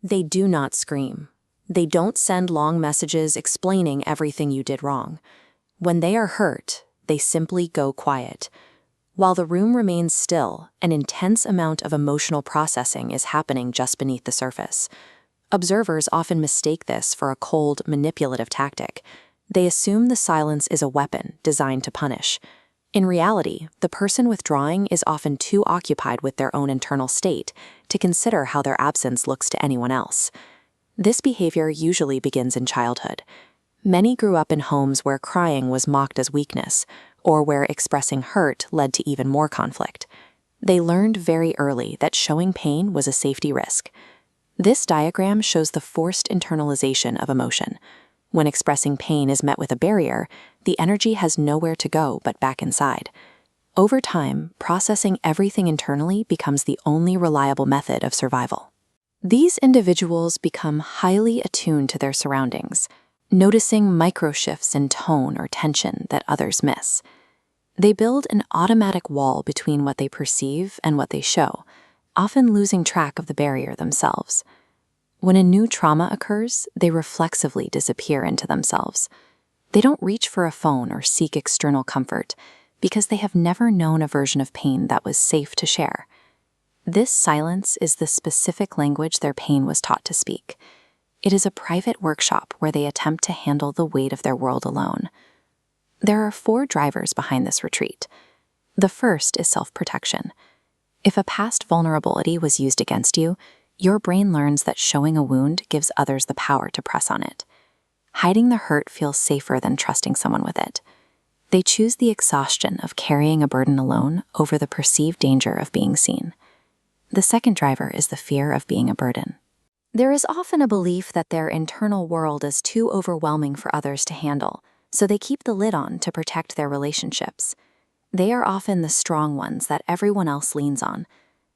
They do not scream. They don't send long messages explaining everything you did wrong. When they are hurt, they simply go quiet. While the room remains still, an intense amount of emotional processing is happening just beneath the surface. Observers often mistake this for a cold, manipulative tactic. They assume the silence is a weapon designed to punish. In reality, the person withdrawing is often too occupied with their own internal state to consider how their absence looks to anyone else. This behavior usually begins in childhood. Many grew up in homes where crying was mocked as weakness, or where expressing hurt led to even more conflict. They learned very early that showing pain was a safety risk. This diagram shows the forced internalization of emotion. When expressing pain is met with a barrier, the energy has nowhere to go but back inside. Over time, processing everything internally becomes the only reliable method of survival. These individuals become highly attuned to their surroundings, noticing micro-shifts in tone or tension that others miss. They build an automatic wall between what they perceive and what they show, often losing track of the barrier themselves. When a new trauma occurs, they reflexively disappear into themselves. They don't reach for a phone or seek external comfort because they have never known a version of pain that was safe to share. This silence is the specific language their pain was taught to speak. It is a private workshop where they attempt to handle the weight of their world alone. There are 4 drivers behind this retreat. The first is self-protection. If a past vulnerability was used against you, your brain learns that showing a wound gives others the power to press on it. Hiding the hurt feels safer than trusting someone with it. They choose the exhaustion of carrying a burden alone over the perceived danger of being seen. The second driver is the fear of being a burden. There is often a belief that their internal world is too overwhelming for others to handle, so they keep the lid on to protect their relationships. They are often the strong ones that everyone else leans on.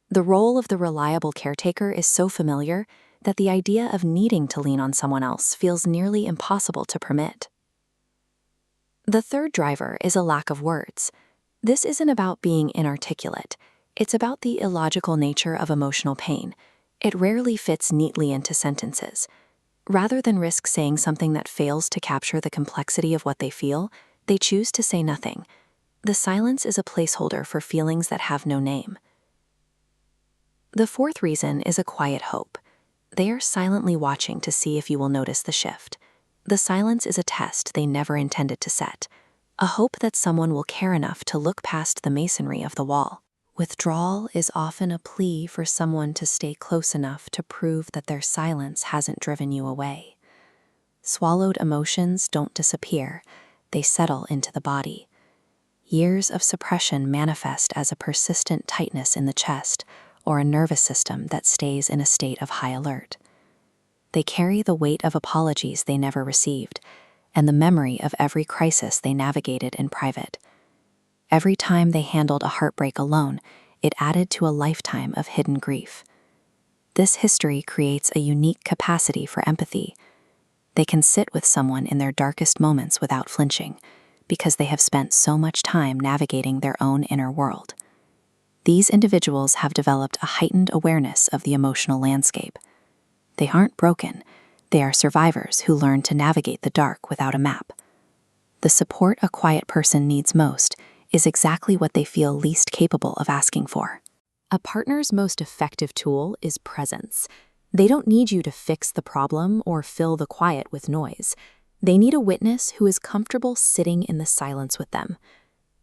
The role of the reliable caretaker is so familiar that the idea of needing to lean on someone else feels nearly impossible to permit. The third driver is a lack of words. This isn't about being inarticulate. It's about the illogical nature of emotional pain. It rarely fits neatly into sentences. Rather than risk saying something that fails to capture the complexity of what they feel, they choose to say nothing. The silence is a placeholder for feelings that have no name. The fourth reason is a quiet hope. They are silently watching to see if you will notice the shift. The silence is a test they never intended to set, a hope that someone will care enough to look past the masonry of the wall. Withdrawal is often a plea for someone to stay close enough to prove that their silence hasn't driven you away. Swallowed emotions don't disappear, they settle into the body. Years of suppression manifest as a persistent tightness in the chest, or a nervous system that stays in a state of high alert. They carry the weight of apologies they never received, and the memory of every crisis they navigated in private. Every time they handled a heartbreak alone, it added to a lifetime of hidden grief. This history creates a unique capacity for empathy. They can sit with someone in their darkest moments without flinching, because they have spent so much time navigating their own inner world. These individuals have developed a heightened awareness of the emotional landscape. They aren't broken. They are survivors who learn to navigate the dark without a map. The support a quiet person needs most is exactly what they feel least capable of asking for. A partner's most effective tool is presence. They don't need you to fix the problem or fill the quiet with noise. They need a witness who is comfortable sitting in the silence with them.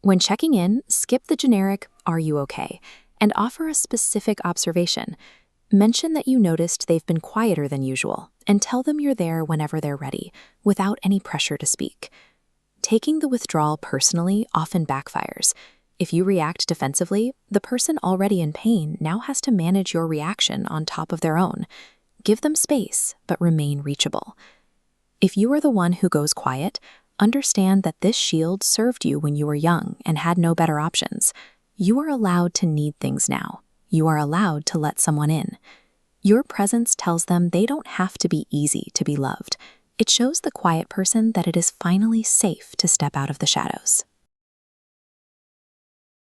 When checking in, skip the generic, "Are you okay?" and offer a specific observation. Mention that you noticed they've been quieter than usual, and tell them you're there whenever they're ready, without any pressure to speak. Taking the withdrawal personally often backfires. If you react defensively, the person already in pain now has to manage your reaction on top of their own. Give them space, but remain reachable. If you are the one who goes quiet, understand that this shield served you when you were young and had no better options. You are allowed to need things now. You are allowed to let someone in. Your presence tells them they don't have to be easy to be loved. It shows the quiet person that it is finally safe to step out of the shadows.